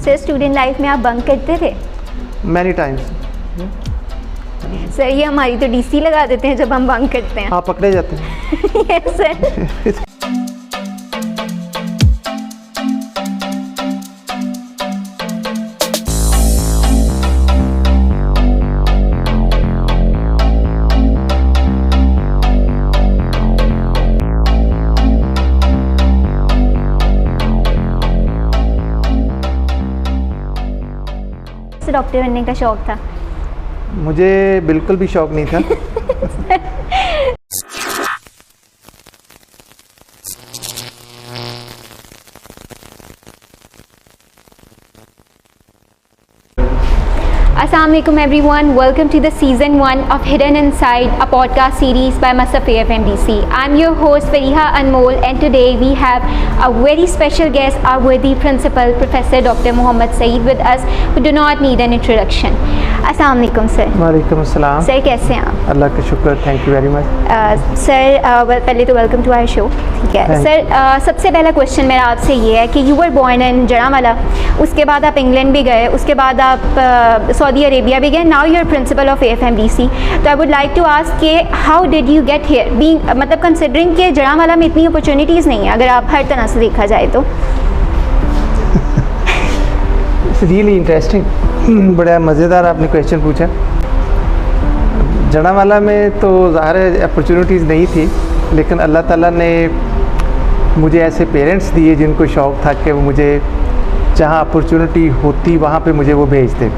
Sir student life में आप bunk करते थे? Many times. सर ये हमारी तो डीसी लगा देते हैं जब हम बंक करते हैं। हाँ, पकड़े जाते हैं। Yes sir. डॉक्टर बनने का शौक था? मुझे बिल्कुल भी शौक नहीं था। Assalamualaikum everyone, welcome to the season 1 of Hidden Inside, a podcast series by Masaf AFMDC. I'm your host Fariha Anmol, and today we have a very special guest, our worthy principal, Professor Dr. Mohammad Saeed with us, who do not need an introduction. Assalamualaikum sir. वालेकुम अस्सलाम। Sir कैसे हैं आप? अल्लाह का शुक्र, thank you very much. Sir पहले तो welcome to our show. ठीक है सर, सबसे पहला क्वेश्चन मेरा आपसे ये है कि you were born in Jaranwala, उसके बाद आप इंग्लैंड भी गए, उसके बाद आप सऊदी अरेबिया भी गए, now you are principal of AFMDC। तो I would like to ask के how did you get here, being मतलब कंसिडरिंग कि जड़ावाला में इतनी अपॉर्चुनिटीज़ नहीं है अगर आप हर तरह से देखा जाए तो। रियली इंटरेस्टिंग, बड़ा मज़ेदार आपने क्वेश्चन पूछा। जड़ावाला में तो ज़ाहिर है अपॉर्चुनिटीज़ नहीं थी, लेकिन अल्लाह ताला ने मुझे ऐसे पेरेंट्स दिए जिनको शौक़ था कि वो मुझे जहाँ अपॉर्चुनिटी होती वहाँ पे मुझे वो भेजते।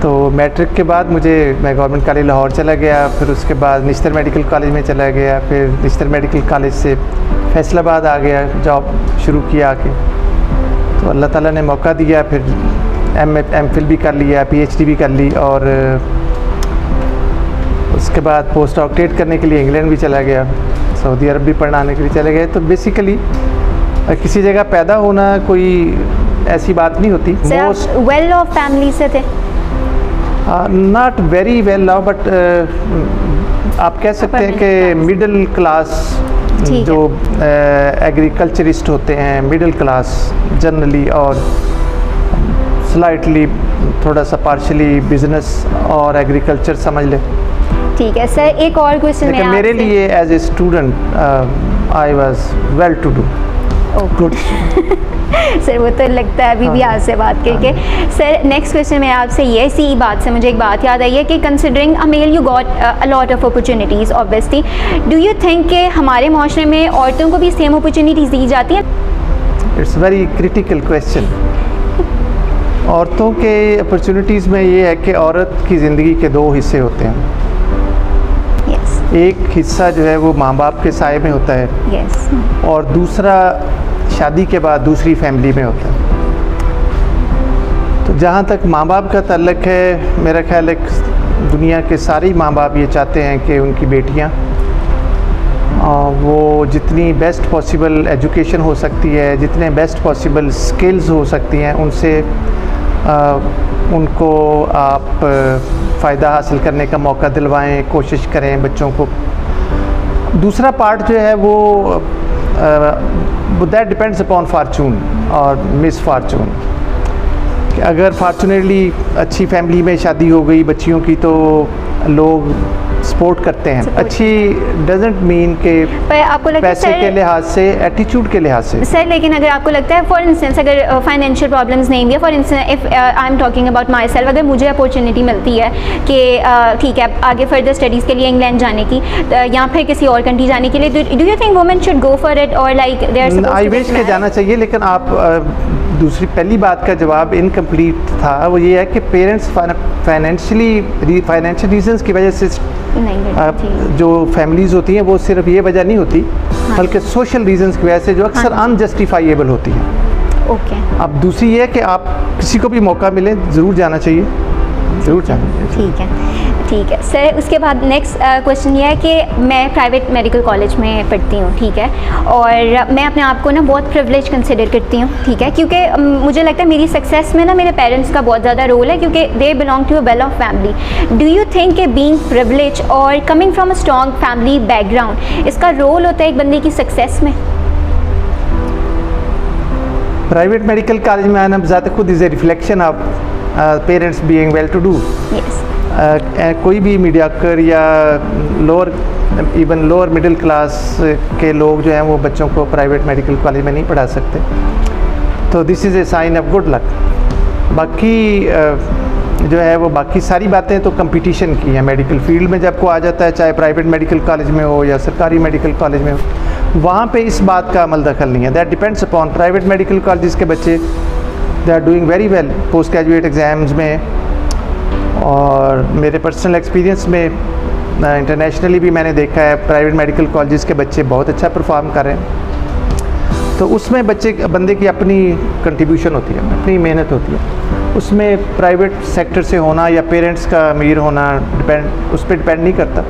तो मैट्रिक के बाद मैं गवर्नमेंट कॉलेज लाहौर चला गया, फिर उसके बाद निश्तर मेडिकल कॉलेज में चला गया, फिर निश्तर मेडिकल कॉलेज से फैसलाबाद आ गया, जॉब शुरू किया आके। तो अल्लाह ताला ने मौका दिया, फिर MPhil भी कर लिया, PhD भी कर ली, और उसके बाद पोस्ट डॉक्टरेट करने के लिए इंग्लैंड भी चला गया, सऊदी अरब भी पढ़ाने के लिए चले गए। तो बेसिकली किसी जगह पैदा होना कोई ऐसी बात नहीं होती। मोस्ट वेल ऑफ फैमिली से थे? Not very well of, but आप कह सकते हैं कि मिडिल क्लास, जो एग्रीकल्चरिस्ट होते हैं, मिडिल क्लास जनरली, और स्लाइटली थोड़ा सा पार्शली बिजनेस और एग्रीकल्चर समझ ले। ठीक है सर, एक और क्वेश्चन लेकिन मेरे लिए as a student I was well to do good. Sir वो तो लगता है अभी भी आपसे बात करके। सर नेक्स्ट क्वेश्चन मेरा आपसे ये, इसी बात से मुझे एक बात याद आई है कि considering a male you got a lot of opportunities obviously, do you think कि हमारे माशरे में औरतों को भी सेम अपॉर्चुनिटीज़ दी जाती हैं? It's very critical question. औरतों के अपॉर्चुनिटीज़ में ये है कि औरत की ज़िंदगी के दो हिस्से होते हैं। एक हिस्सा जो है वो माँ बाप के साए में होता है, और दूसरा शादी के बाद दूसरी फैमिली में होता है। तो जहाँ तक माँ बाप का ताल्लुक़ है, मेरा ख्याल है दुनिया के सारे माँ बाप ये चाहते हैं कि उनकी बेटियाँ वो जितनी बेस्ट पॉसिबल एजुकेशन हो सकती है, जितने बेस्ट पॉसिबल स्किल्स हो सकती हैं, उनसे उनको आप फ़ायदा हासिल करने का मौका दिलवाएं, कोशिश करें बच्चों को। दूसरा पार्ट जो है वो दैट डिपेंड्स अपॉन फार्चून और मिस फार्चून। अगर फार्चुनेटली अच्छी फैमिली में शादी हो गई बच्चियों की तो लोग सपोर्ट करते हैं। अच्छी डजंट मीन के आपको पैसे के लिहाज से, एटीट्यूड के लिहाज से। सर लेकिन अगर आपको लगता है फॉर इंस्टेंस अगर फाइनेंशियल प्रॉब्लम्स नहीं भी है, for instance if I am talking about my self, अगर मुझे अपॉर्चुनिटी मिलती है कि ठीक है आगे फर्दर स्टडीज़ के लिए इंग्लैंड जाने की या फिर किसी और कंट्री जाने के लिए, do you think women should go for it और लाइक देयर आई विश के जाना चाहिए? लेकिन आप दूसरी पहली बात का जवाब इनकम्प्लीट था। वो ये है कि पेरेंट्स फाइनेंशियल रीजंस की वजह से जो फैमिलीज़ होती हैं वो सिर्फ ये वजह नहीं होती, बल्कि सोशल रीजंस की वजह से जो अक्सर अनजस्टिफाइएबल होती हैं। ओके। अब दूसरी ये है कि आप किसी को भी मौका मिले ज़रूर जाना चाहिए, ज़रूर जाना चाहिए। ठीक है ठीक है सर। उसके बाद नेक्स्ट क्वेश्चन ये है कि मैं प्राइवेट मेडिकल कॉलेज में पढ़ती हूँ, ठीक है, और मैं अपने आप को ना बहुत प्रिविलेज कंसिडर करती हूँ, ठीक है, क्योंकि मुझे लगता है मेरी सक्सेस में ना मेरे पेरेंट्स का बहुत ज़्यादा रोल है, क्योंकि they belong to a well off family. Do you think कि बीइंग प्रिविलेज और coming from a strong family background, इसका रोल होता है एक बंदे की सक्सेस में? प्राइवेट मेडिकल कॉलेज में आना ज़ात खुद is a reflection of parents being well to do. Yes कोई भी मीडियाकर या लोअर मिडिल क्लास के लोग जो हैं वो बच्चों को प्राइवेट मेडिकल कॉलेज में नहीं पढ़ा सकते, तो this is a sign of good luck. बाकी जो है वो बाकी सारी बातें तो कंपटीशन की हैं। मेडिकल फील्ड में जब को आ जाता है, चाहे प्राइवेट मेडिकल कॉलेज में हो या सरकारी मेडिकल कॉलेज में हो, वहाँ पे इस बात का अमल दखल नहीं है। That depends upon private medical college के बच्चे they are doing very well post graduate exams में, और मेरे पर्सनल एक्सपीरियंस में इंटरनेशनली भी मैंने देखा है प्राइवेट मेडिकल कॉलेज के बच्चे बहुत अच्छा परफॉर्म कर रहे हैं। तो उसमें बंदे की अपनी कंट्रीब्यूशन होती है, अपनी मेहनत होती है। उसमें प्राइवेट सेक्टर से होना या पेरेंट्स का अमीर होना उस पर डिपेंड नहीं करता।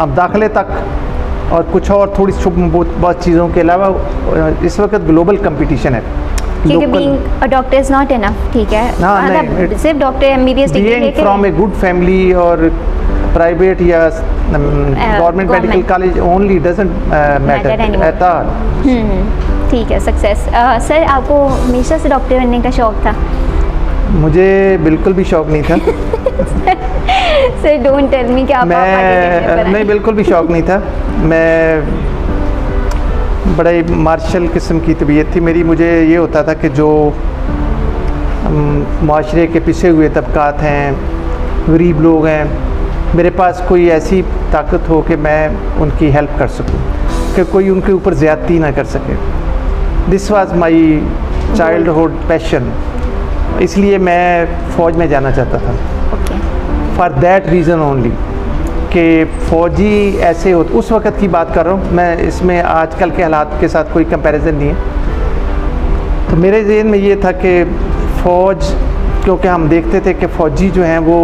आप दाखिले तक और कुछ और थोड़ी बहुत चीज़ों के अलावा इस वक्त ग्लोबल कंपटीशन है, क्योंकि being a doctor is not enough, ठीक है। सिर्फ डॉक्टर एमबीबीएस डिग्री लेके फ्रॉम ए गुड फैमिली और प्राइवेट या government medical college only doesn't matter at all. ठीक है। सक्सेस। सर आपको हमेशा से डॉक्टर बनने का शौक था? मुझे बिल्कुल भी शौक नहीं था। सर डोंट टेल मी कि आप नहीं, बिल्कुल भी शौक नहीं था। मैं बड़े मार्शल किस्म की तबीयत थी मेरी। मुझे ये होता था कि जो माशरे के पिसे हुए तबकात हैं, गरीब लोग हैं, मेरे पास कोई ऐसी ताकत हो कि मैं उनकी हेल्प कर सकूं, कि कोई उनके ऊपर ज़्यादती ना कर सके। This was my childhood passion. इसलिए मैं फ़ौज में जाना चाहता था, फॉर दैट रीज़न ओनली, कि फ़ौजी ऐसे हो। उस वक़्त की बात कर रहा हूँ मैं, इसमें आजकल के हालात के साथ कोई कंपैरिजन नहीं है। तो मेरे ज़हन में ये था कि फ़ौज, क्योंकि हम देखते थे कि फ़ौजी जो हैं वो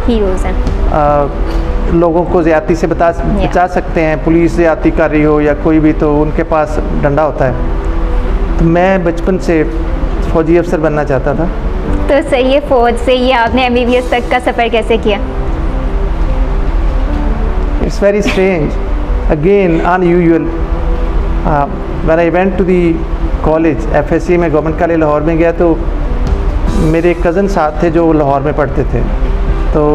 हीरोज़ हैं, लोगों को ज़्यादती से बचा सकते हैं। पुलिस ज़्यादती कर रही हो या कोई भी, तो उनके पास डंडा होता है। तो मैं बचपन से फ़ौजी अफसर बनना चाहता था। तो सही है, फ़ौज से ये आपने एमबीबीएस तक का सफ़र कैसे किया? It's very strange, again unusual. When I went to the college, FSC में गवर्नमेंट कॉलेज लाहौर में गया, तो मेरे कज़न साथ थे जो लाहौर में पढ़ते थे, तो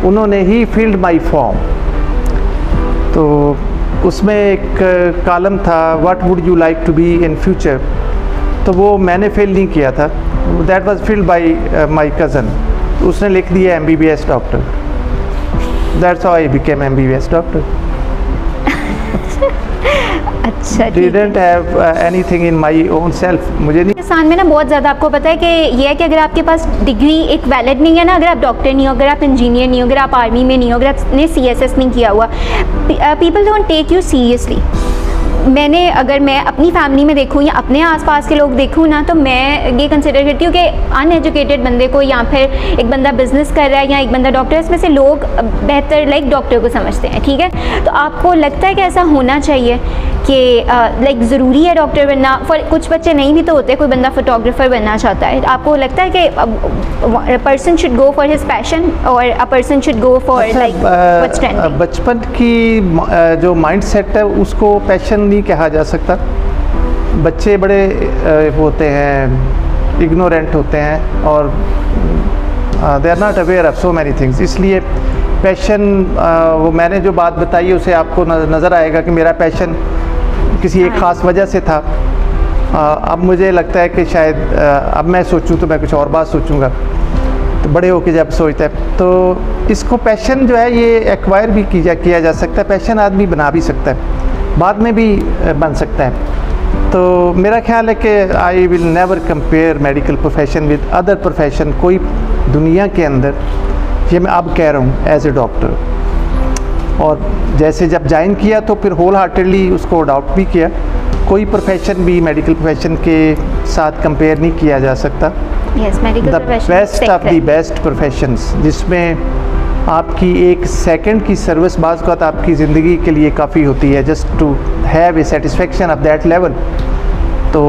उन्होंने ही फिल्ड माई फॉर्म। तो उसमें एक कॉलम था, what would you like to be in future, तो वो मैंने फिल नहीं किया था। That was filled by my cousin. उसने लिख दिया MBBS doctor. That's how I became MBBS doctor. अच्छा, Didn't have anything in my own self. मुझे नहीं। पाकिस्तान में ना बहुत ज़्यादा आपको पता है कि ये है कि अगर आपके पास डिग्री एक वैलिड नहीं है ना, अगर आप डॉक्टर नहीं हो, अगर आप इंजीनियर नहीं हो, अगर आप आर्मी में नहीं हो, अगर आपने CSS नहीं किया हुआ, people don't take you seriously. अगर मैं अपनी फैमिली में देखूँ या अपने आसपास के लोग देखूँ ना, तो मैं ये कंसिडर करती हूँ कि अनएजुकेटेड बंदे को, या फिर एक बंदा बिजनेस कर रहा है या एक बंदा डॉक्टर, इसमें से लोग बेहतर डॉक्टर को समझते हैं, ठीक है। तो आपको लगता है कि ऐसा होना चाहिए कि ज़रूरी है डॉक्टर बनना? फॉर कुछ बच्चे नहीं भी तो होते, कोई बंदा फोटोग्राफर बनना चाहता है। आपको लगता है कि person should go for his passion और a person should go for what's trending? बचपन की जो माइंड सेट है उसको पैशन नहीं कहा जा सकता। बच्चे बड़े होते हैं, इग्नोरेंट होते हैं, और they are not aware of so many things. इसलिए पैशन, वो मैंने जो बात बताई है उसे आपको नज़र आएगा कि मेरा पैशन किसी एक ख़ास वजह से था। अब मुझे लगता है कि शायद अब मैं सोचूं तो मैं कुछ और बात सोचूंगा, तो बड़े होके जब सोचता है, तो इसको पैशन जो है ये एक्वायर भी किया जा सकता है। पैशन आदमी बना भी सकता है, बाद में भी बन सकता है। तो मेरा ख्याल है कि आई will never compare medical profession with other profession. कोई दुनिया के अंदर, ये मैं अब कह रहा हूँ एज ए डॉक्टर, और जैसे जब ज्वाइन किया तो फिर होल हार्टेडली उसको अडॉप्ट भी किया। कोई प्रोफेशन भी मेडिकल प्रोफेशन के साथ कंपेयर नहीं किया जा सकता। The best of the best professions, जिसमें आपकी एक सेकंड की सर्विस बाज़ का आपकी ज़िंदगी के लिए काफ़ी होती है, just to have a satisfaction of that level. तो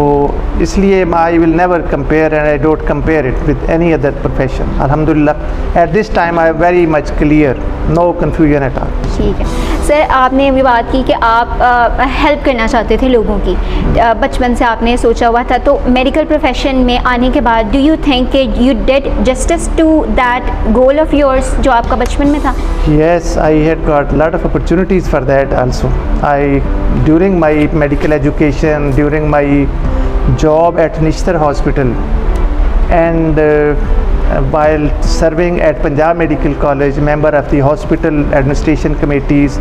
इसलिए I will never compare and I don't compare it with any other profession. अल्हम्दुलिल्लाह at this time I very much clear, no confusion at all. ठीक है sir, आपने अभी बात की कि आप हेल्प करना चाहते थे लोगों की, बचपन से आपने सोचा हुआ था, तो मेडिकल प्रोफेशन में आने के बाद डू यू थिंक कि you did justice to that goal of yours जो आपका बचपन में था? Yes, I had got a lot of opportunities for that also. During my medical education, during my job at Nishtar Hospital, and while serving at Punjab Medical College, member of the hospital administration committees,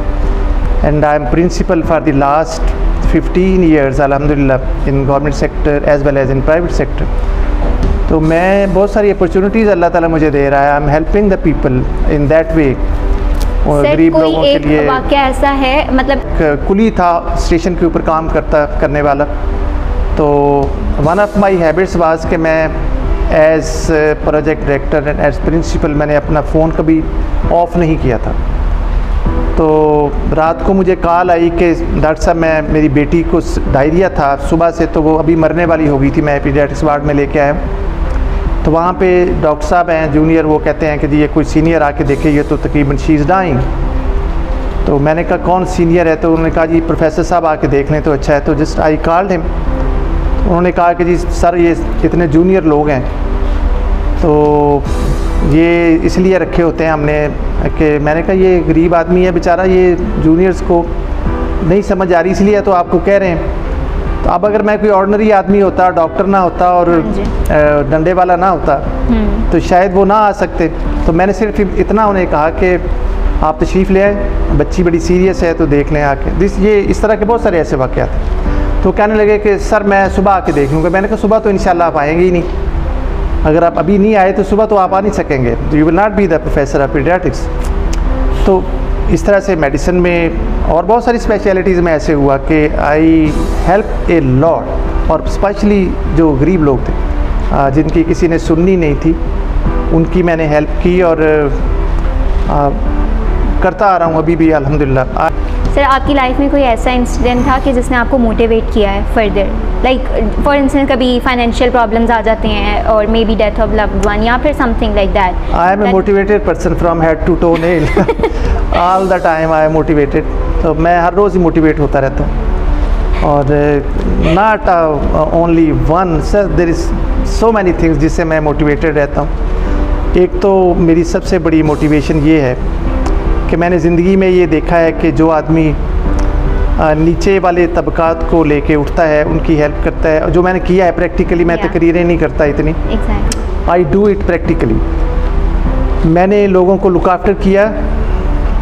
and I am principal for the last 15 years, alhamdulillah, in government sector as well as in private sector. तो मैं बहुत सारी opportunities अल्लाह ताला मुझे दे रहा है। I am helping the people in that way. और गरीब लोगों के लिए वाक़या ऐसा है, मतलब कुली था स्टेशन के ऊपर काम करने वाला, तो one of my habits was कि मैं as project director and as principal मैंने अपना फ़ोन कभी ऑफ़ नहीं किया था। तो रात को मुझे कॉल आई कि डॉक्टर साहब मेरी बेटी को डायरिया था सुबह से, तो वो अभी मरने वाली हो गई थी, मैं पीडियाट्रिक्स वार्ड में लेके आया। तो वहाँ पे डॉक्टर साहब हैं जूनियर, वो कहते हैं कि जी ये कोई सीनियर आके देखे, ये तो तकरीबन शी इज़ डाइंग। तो मैंने कहा कौन सीनियर है? तो उन्होंने कहा जी प्रोफेसर साहब आके देख लें तो अच्छा है। तो जस्ट आई कॉल्ड हिम, उन्होंने कहा कि जी सर ये इतने जूनियर लोग हैं तो ये इसलिए रखे होते हैं हमने, कि मैंने कहा ये गरीब आदमी है बेचारा, ये जूनियर्स को नहीं समझ आ रही इसलिए तो आपको कह रहे हैं। तो अब अगर मैं कोई ऑर्डिनरी आदमी होता, डॉक्टर ना होता और डंडे वाला ना होता तो शायद वो ना आ सकते। तो मैंने सिर्फ इतना उन्हें कहा कि आप तशरीफ़ ले आए, बच्ची बड़ी सीरियस है तो देख लें आके। ये इस तरह के बहुत सारे ऐसे वाक़यात हैं। तो कहने लगे कि सर मैं सुबह आके देख लूँगा। मैंने कहा सुबह तो इंशाल्लाह आप आएंगे ही नहीं, अगर आप अभी नहीं आए तो सुबह तो आप आ नहीं सकेंगे, you will not be the professor of paediatrics. तो इस तरह से मेडिसिन में और बहुत सारी स्पेशलिटीज़ में ऐसे हुआ कि आई हेल्प ए लॉट। और स्पेशली जो गरीब लोग थे जिनकी किसी ने सुननी नहीं थी, उनकी मैंने हेल्प की और करता आ रहा हूँ अभी भी अल्हम्दुलिल्लाह। सर आपकी लाइफ में कोई ऐसा इंसिडेंट था कि जिसने आपको मोटिवेट किया है फर्दर, लाइक फॉर इंस्टेंस कभी फाइनेंशियल प्रॉब्लम्स आ जाते हैं और maybe death of loved one या फिर something like that? I am a motivated person from head to toe nail, all the time I am motivated. तो मैं हर रोज़ ही motivate होता रहता हूँ और not only one sir, there is so many things जिससे मैं मोटिवेटेड रहता हूँ। एक तो मेरी सबसे बड़ी मोटिवेशन ये है कि मैंने ज़िंदगी में ये देखा है कि जो आदमी नीचे वाले तबकात को लेके उठता है, उनकी हेल्प करता है, जो मैंने किया है प्रैक्टिकली, मैं तकरीरें नहीं करता इतनी, आई डू इट प्रैक्टिकली। मैंने लोगों को लुक आफ्टर किया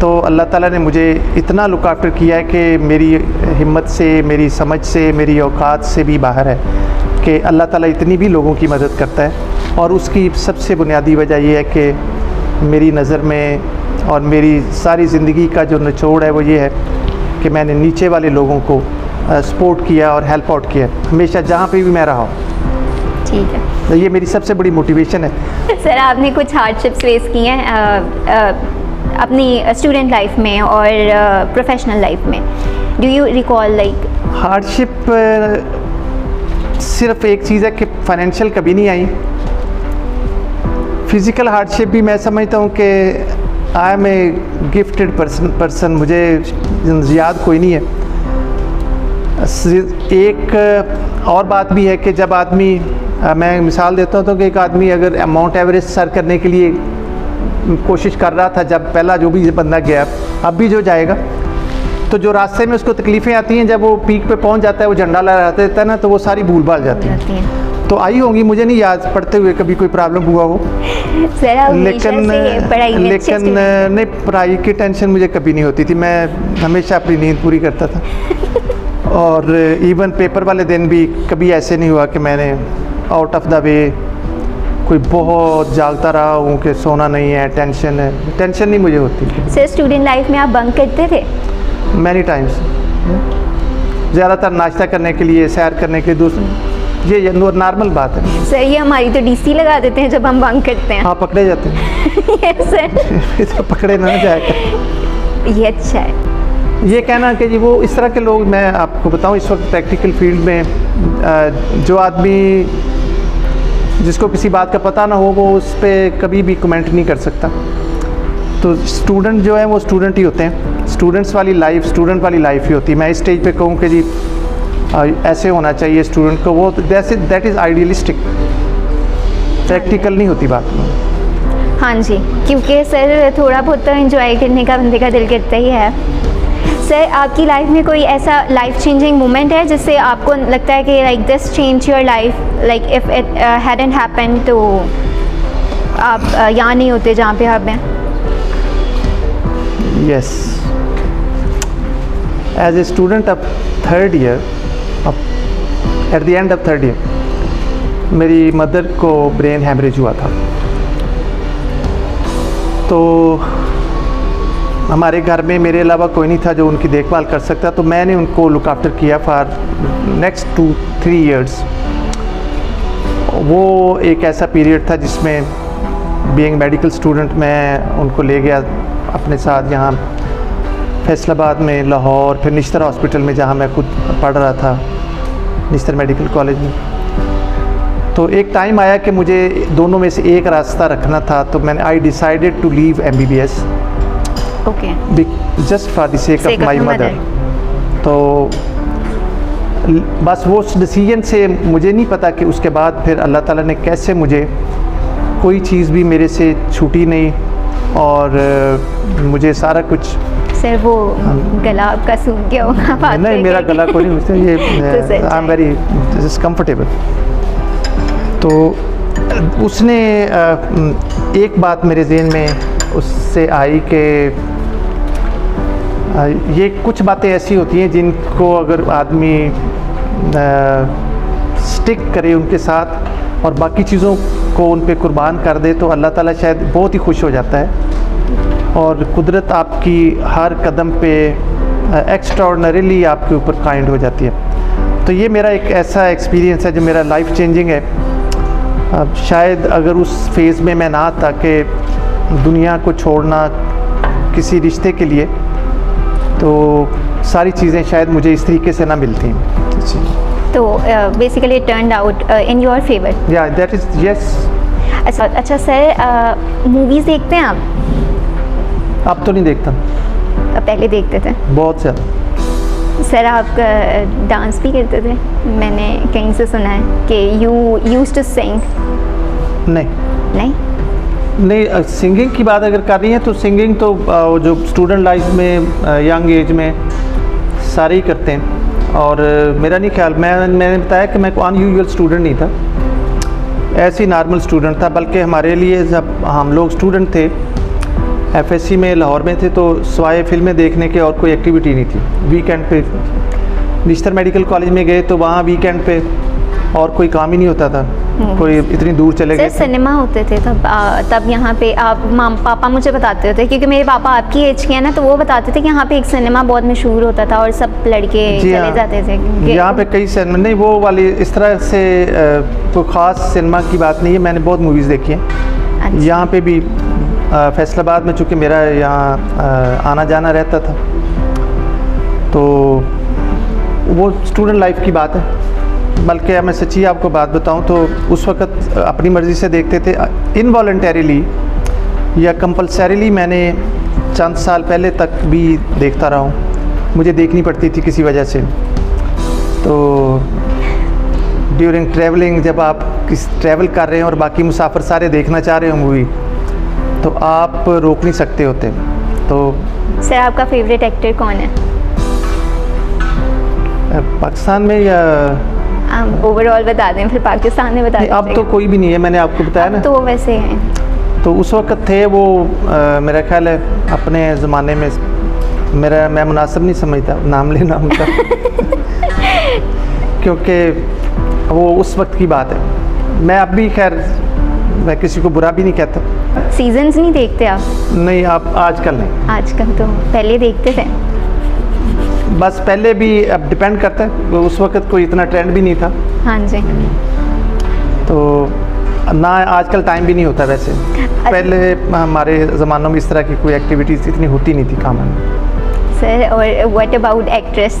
तो अल्लाह ताला ने मुझे इतना लुक आफ्टर किया है कि मेरी हिम्मत से, मेरी समझ से, मेरी औकात से भी बाहर है कि अल्लाह ताला इतनी भी लोगों की मदद करता है। और उसकी सबसे बुनियादी वजह यह है कि मेरी नज़र में और मेरी सारी ज़िंदगी का जो निचोड़ है वो ये है कि मैंने नीचे वाले लोगों को सपोर्ट किया और हेल्प आउट किया हमेशा जहाँ पे भी मैं रहा हूँ। ठीक है, तो ये मेरी सबसे बड़ी मोटिवेशन है। सर आपने कुछ हार्डशिप्स फेस किए हैं अपनी स्टूडेंट लाइफ में और प्रोफेशनल लाइफ में, do you recall like? Hardship सिर्फ एक चीज़ है कि फाइनेंशियल कभी नहीं आई। फिज़िकल हार्डशिप भी मैं समझता हूँ कि I am a gifted person, मुझे याद कोई नहीं है। एक और बात भी है कि जब आदमी, मैं मिसाल देता हूँ तो कि एक आदमी अगर माउंट एवरेस्ट सर करने के लिए कोशिश कर रहा था, जब पहला जो भी बंदा गया, अब भी जो जाएगा, तो जो रास्ते में उसको तकलीफ़ें आती हैं, जब वो पीक पे पहुंच जाता है, वो झंडा लहरा देता है ना, तो वो सारी भूल भाल जाती हैं। तो आई होंगी, मुझे नहीं याद पढ़ते हुए कभी कोई प्रॉब्लम हुआ हो, लेकिन नहीं, पढ़ाई की टेंशन मुझे कभी नहीं होती थी। मैं हमेशा अपनी नींद पूरी करता था और इवन पेपर वाले दिन भी कभी ऐसे नहीं हुआ कि मैंने आउट ऑफ द वे कोई बहुत जागता रहा हूँ कि सोना नहीं है, टेंशन है। टेंशन नहीं मुझे होती। सर स्टूडेंट लाइफ में आप बंक करते थे? मैनी टाइम्स, ज़्यादातर नाश्ता करने के लिए, सैर करने के लिए, दूसरे ये नॉर्मल बात है। सर ये हमारी तो डीसी लगा देते हैं जब हम बंक करते हैं। हाँ, पकड़े जाते हैं। Yes sir. तो पकड़े ना जाएगा। ये अच्छा है। ये कहना कि जी वो इस तरह के लोग, मैं आपको बताऊं इस वक्त प्रैक्टिकल फील्ड में जो आदमी जिसको किसी बात का पता ना हो वो उस पर कभी भी कमेंट नहीं कर सकता। तो स्टूडेंट जो है वो स्टूडेंट ही होते हैं, स्टूडेंट्स वाली लाइफ स्टूडेंट वाली लाइफ ही होती है। मैं इस स्टेज पे कहूँ कि जी ऐसे होना चाहिए स्टूडेंट को, वो दैट इज़ आइडियलिस्टिक, प्रैक्टिकल नहीं होती बात में। हाँ जी, क्योंकि सर थोड़ा बहुत तो एंजॉय करने का बंदे का दिल करता ही है। सर आपकी लाइफ में कोई ऐसा लाइफ चेंजिंग मोमेंट है जिससे आपको लगता है कि like this change your life, like if it hadn't happen तो आप यहाँ नहीं होते जहाँ पे आप हैं? Yes. As a student of third year, at the end of third year, मेरी मदर को ब्रेन हैमरेज हुआ था। तो हमारे घर में मेरे अलावा कोई नहीं था जो उनकी देखभाल कर सकता, तो मैंने उनको लुक आफ्टर किया फॉर नेक्स्ट 2-3 years। वो एक ऐसा पीरियड था जिसमें बीइंग मेडिकल स्टूडेंट मैं उनको ले गया अपने साथ, यहाँ फैसलाबाद में, लाहौर, फिर निश्तर हॉस्पिटल में जहाँ मैं खुद पढ़ रहा था, निश्तर मेडिकल कॉलेज में। तो एक टाइम आया कि मुझे दोनों में से एक रास्ता रखना था, तो मैंने I decided to leave MBBS just for the sake of my mother. तो बस वो उस डिसीजन से मुझे नहीं पता कि उसके बाद फिर अल्लाह ताला ने कैसे, मुझे कोई चीज़ भी मेरे से छूटी नहीं और मुझे सारा कुछ। सर वो गला आपका सूख गया होगा बात नहीं, मेरा गला कोई नहीं मुझसे, ये आई एम वेरी कंफर्टेबल। तो उसने एक बात मेरे जहन में उससे आई कि ये कुछ बातें ऐसी होती हैं जिनको अगर आदमी स्टिक करे उनके साथ और बाकी चीज़ों को उन पे कुर्बान कर दे तो अल्लाह ताला शायद बहुत ही खुश हो जाता है और कुदरत आपकी हर कदम पे एक्स्ट्राऑर्डिनरीली आपके ऊपर काइंड हो जाती है। तो ये मेरा एक ऐसा एक्सपीरियंस है जो मेरा लाइफ चेंजिंग है। अब शायद अगर उस फेज़ में मैं ना आता कि दुनिया को छोड़ना किसी रिश्ते के लिए, तो सारी चीज़ें शायद मुझे इस तरीके से ना मिलती। तो basically it turned out in your favour. या दैट इज़ यस। अच्छा सर, मूवीज़ देखते हैं आप? अब तो नहीं देखता, पहले देखते थे बहुत ज़्यादा। सर आप डांस भी करते थे, मैंने कहीं से सुना है कि यू यूज्ड टू सिंग। नहीं, सिंगिंग की बात अगर कर रही हैं तो सिंगिंग तो जो स्टूडेंट लाइफ में यंग एज में सारे ही करते हैं। और मेरा नहीं ख्याल, मैंने बताया कि मैं कोई अनयूजुअल स्टूडेंट नहीं था, ऐसे ही नॉर्मल स्टूडेंट था। बल्कि हमारे लिए जब हम लोग स्टूडेंट थे FSC में लाहौर में थे तो सिवाय फिल्में देखने के और कोई एक्टिविटी नहीं थी। वीकेंड पे निश्तर मेडिकल कॉलेज में गए तो वहाँ वीकेंड पे और कोई काम ही नहीं होता था, कोई इतनी दूर चले गए। सिनेमा होते थे तब यहाँ पे। आप पापा मुझे बताते होते, क्योंकि मेरे पापा आपकी एज के हैं ना, तो वो बताते थे कि यहाँ पे एक सिनेमा बहुत मशहूर होता था और सब लड़के चले जाते थे। यहाँ पे कई सिनेमा नहीं, वो वाली इस तरह से कोई ख़ास सिनेमा की बात नहीं है। मैंने बहुत मूवीज़ देखी हैं यहाँ पे भी। फैसलाबाद में चूँकि मेरा यहाँ आना जाना रहता था, तो वो स्टूडेंट लाइफ की बात है। बल्कि मैं सच्ची आपको बात बताऊं तो उस वक़्त अपनी मर्ज़ी से देखते थे, इनवॉलंटरीली या कंपल्सरीली। मैंने चंद साल पहले तक भी देखता रहा हूँ, मुझे देखनी पड़ती थी किसी वजह से। तो ड्यूरिंग ट्रैवलिंग, जब आप ट्रैवल कर रहे हैं और बाकी मुसाफिर सारे देखना चाह रहे हो मूवी, तो आप रोक नहीं सकते होते। तो सर आपका फेवरेट एक्टर कौन है पाकिस्तान में या ओवरऑल बता दें, फिर पाकिस्तान में बता दें? अब तो कोई भी नहीं है, मैंने आपको बताया ना। तो वैसे हैं तो उस वक़्त थे वो, मेरा ख्याल है अपने ज़माने में मैं मुनासिब नहीं समझता नाम लेना उनका क्योंकि वो उस वक्त की बात है। मैं अब भी खैर मैं किसी को बुरा भी नहीं कहता। सीजन्स नहीं देखते आप? नहीं, आप आजकल नहीं। आजकल तो पहले देखते थे। बस पहले भी, अब डिपेंड करता है, उस वक्त कोई इतना ट्रेंड भी नहीं था। हाँ जी। तो ना आजकल टाइम भी नहीं होता वैसे। पहले हमारे ज़मानों में इस तरह की कोई एक्टिविटीज़ इतनी होती नहीं थी काम में। सर और व्हाट अबाउट एक्ट्रेस?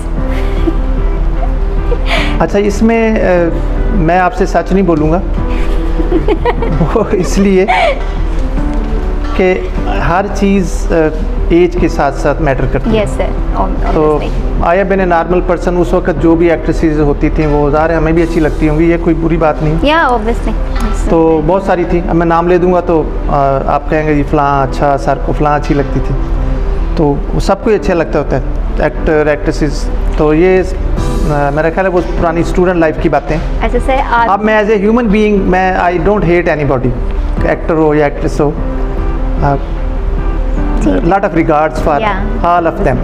अच्छा, इसमें मैं आपसे सच नहीं बोलूँगा। वो इसलिए कि हर चीज़ एज के साथ साथ मैटर करती है। यस सर, तो I have been a normal person. उस वक्त जो भी एक्ट्रेसेस होती थी वो ज़ाहिर है हमें भी अच्छी लगती होंगी, ये कोई बुरी बात नहीं। या ऑब्वियसली। तो बहुत सारी थी, अब मैं नाम ले दूंगा तो आप कहेंगे जी फ़लाँ अच्छा, सर को फ़लाँ अच्छी लगती थी। तो वो सबको ही अच्छा लगता होता है, एक्टर एक्ट्रेसेस। तो ये मेरा ख्याल है वो पुरानी स्टूडेंट लाइफ की बातें। अच्छा सर, अब मैं एज ए ह्यूमन बीइंग मैं I don't hate anybody, actor हो या एक्ट्रेस हो। Lot of regards for all of them.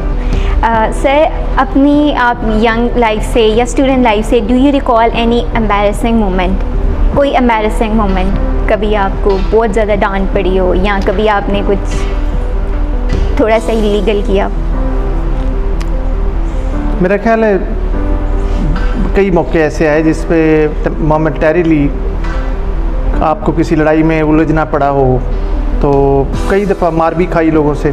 Sir, अपनी आप यंग लाइफ से या स्टूडेंट लाइफ से do you recall any embarrassing moment? कोई एम्बैरेसिंग मोमेंट कभी आपको बहुत ज़्यादा डांट पड़ी हो या कभी आपने कुछ थोड़ा सा इलीगल किया? मेरा ख्याल है कई मौके ऐसे आए जिस पे मोमेंटरीली आपको किसी लड़ाई में उलझना पड़ा हो, तो कई दफ़ा मार भी खाई लोगों से।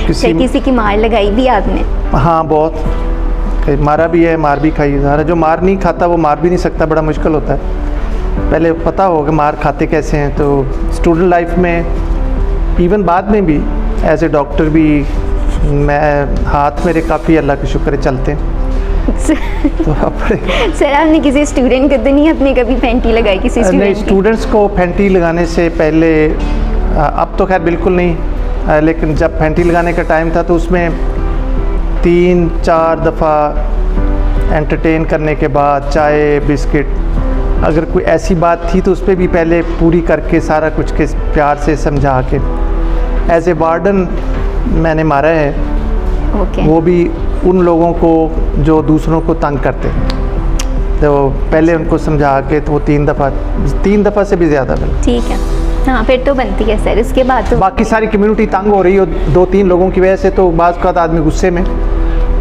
किसी की मार लगाई भी आपने? हाँ, बहुत मारा भी है, मार भी खाई। ज़रा जो मार नहीं खाता वो मार भी नहीं सकता, बड़ा मुश्किल होता है। पहले पता हो कि मार खाते कैसे हैं। तो स्टूडेंट लाइफ में इवन बाद में भी एज ए डॉक्टर भी मैं हाथ मेरे काफ़ी अल्लाह के शुक्र है चलते हैं। तो अपने सर, आपने किसी स्टूडेंट को तो नहीं अपने कभी फैंटी लगाई किसी स्टूडेंट? नहीं, स्टूडेंट्स को फैंटी लगाने से पहले अब तो खैर बिल्कुल नहीं, लेकिन जब फैंटी लगाने का टाइम था तो उसमें 3-4 दफ़ा एंटरटेन करने के बाद चाय बिस्किट, अगर कोई ऐसी बात थी तो उस पर भी पहले पूरी करके सारा कुछ के प्यार से समझा के एज ए वार्डन मैंने मारा है। ओके। वो भी उन लोगों को जो दूसरों को तंग करते, तो पहले उनको समझा के तो वो 3 दफ़ा से भी ज़्यादा मिला। ठीक है, हाँ फिर तो बनती है सर। इसके बाद तो बाकी सारी कम्युनिटी तंग हो रही हो 2-3 लोगों की वजह से, तो बाज़ का आदमी गुस्से में,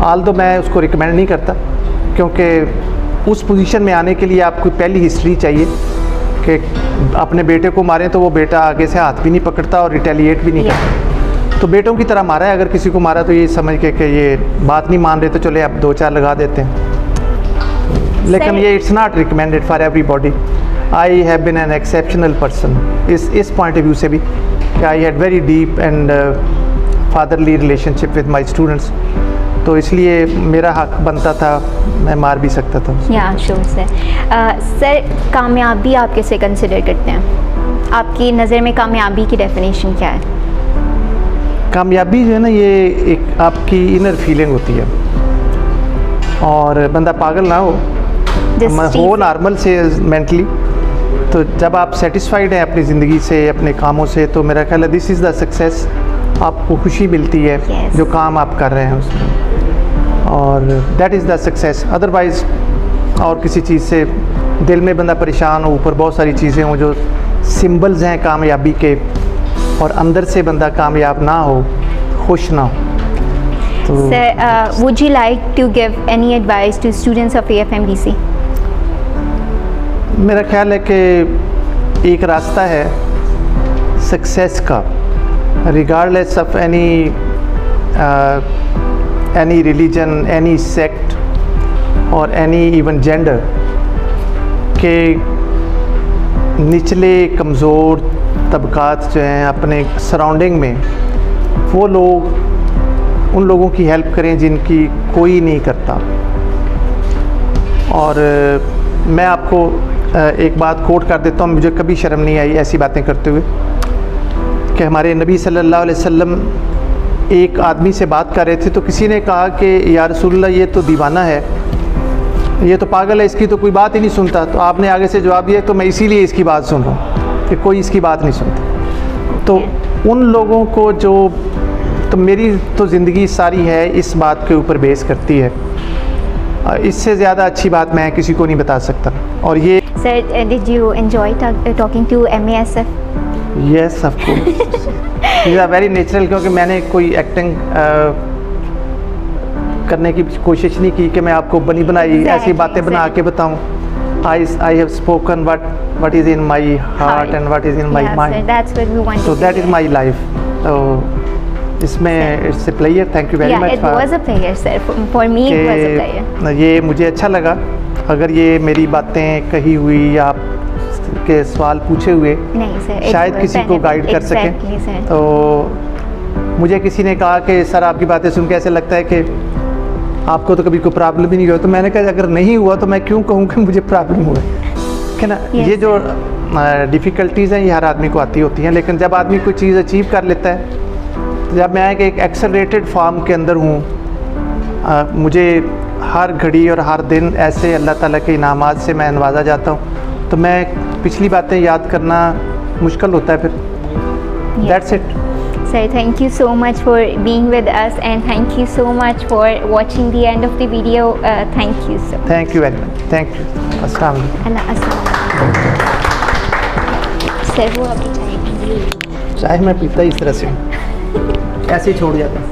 आल तो मैं उसको रिकमेंड नहीं करता, क्योंकि उस पोजीशन में आने के लिए आपको पहली हिस्ट्री चाहिए कि अपने बेटे को मारें तो वो बेटा आगे से हाथ भी नहीं पकड़ता और रिटेलिएट भी नहीं करता। तो बेटों की तरह मारा है, अगर किसी को मारा तो ये समझ के कि ये बात नहीं मान रहे तो चले अब 2-4 लगा देते हैं। लेकिन ये it's not recommended for everybody. I have been an exceptional person इस पॉइंट ऑफ व्यू से भी कि I had very deep and fatherly relationship with my students, तो इसलिए मेरा हक बनता था, मैं मार भी सकता था। या श्योर सर। सर, कामयाबी आप कैसे कंसिडर करते हैं? आपकी नज़र में कामयाबी की डेफिनेशन क्या है? कामयाबी जो है ना, ये एक आपकी इनर फीलिंग होती है, और बंदा पागल ना हो नॉर्मल से मेंटली। तो जब आप सेटिस्फाइड हैं अपनी ज़िंदगी से, अपने कामों से, तो मेरा ख्याल है दिस इज़ द सक्सेस। आपको खुशी मिलती है जो काम आप कर रहे हैं उसमें, और that is the success. Otherwise और किसी चीज़ से दिल में बंदा परेशान हो, ऊपर बहुत सारी चीज़ें हों जो सिंबल्स हैं कामयाबी के, और अंदर से बंदा कामयाब ना हो, खुश ना हो। तो sir, would you like to give any advice to students of AFMDC? मेरा ख्याल है कि एक रास्ता है सक्सेस का, regardless of any religion, any sect और एनी इवन जेंडर, के निचले कमज़ोर तबकात जो हैं अपने सराउंडिंग में, वो लोग उन लोगों की हेल्प करें जिनकी कोई नहीं करता। और मैं आपको एक बात कोट कर देता हूँ, मुझे कभी शर्म नहीं आई ऐसी बातें करते हुए, कि हमारे नबी सल्लल्लाहु अलैहि वसल्लम एक आदमी से बात कर रहे थे, तो किसी ने कहा कि या रसूलल्लाह ये तो दीवाना है, ये तो पागल है, इसकी तो कोई बात ही नहीं सुनता। तो आपने आगे से जवाब दिया तो मैं इसीलिए इसकी बात सुन रहा हूँ कि कोई इसकी बात नहीं सुनता। तो उन लोगों को जो, तो मेरी तो ज़िंदगी सारी है इस बात के ऊपर बेस करती है, इससे ज़्यादा अच्छी बात मैं किसी को नहीं बता सकता। और ये sir, did you enjoy talking to MASF? Yes of course, is a very natural, क्योंकि मैंने कोई एक्टिंग करने की कोशिश नहीं की कि मैं आपको बनी बनाई ऐसी बातें बना के बताऊं। I have spoken what is in my heart and what is in my mind. That's what we want. So that is my life. So इसमें it's a player, thank you very Yeah, much it was a pleasure, sir. For me, it was a pleasure. ये मुझे अच्छा लगा। अगर ये मेरी बातें कही हुई या आप के सवाल पूछे हुए नहीं सर, शायद किसी को गाइड कर सकें, तो मुझे किसी ने कहा कि सर आपकी बातें सुन के ऐसे लगता है कि आपको तो कभी कोई प्रॉब्लम ही नहीं हुआ, तो मैंने कहा अगर नहीं हुआ तो मैं क्यों कहूँ कि मुझे प्रॉब्लम हुआ है ना। Yes. ये जो डिफ़िकल्टीज़ हैं ये हर आदमी को आती होती हैं, लेकिन जब आदमी कोई चीज़ अचीव कर लेता है, तो जब मैं एक एक्सेलरेटेड फॉर्म के अंदर हूँ, मुझे हर घड़ी और हर दिन ऐसे अल्लाह ताला के इनामात से मैं नवाजा जाता हूँ, तो मैं पिछली बातें याद करना मुश्किल होता है फिर। That's it. Sir, thank you so much for being with us, and thank you so much for watching the end of the video. Thank you so much. Thank you very much, thank you. अस्सलाम वालेकुम। Allah अस्सलाम। Sir वो अभी चाय P ली। चाहे मैं पीता ही इस तरह से हूँ, ऐसे ही छोड़ जाता हूँ।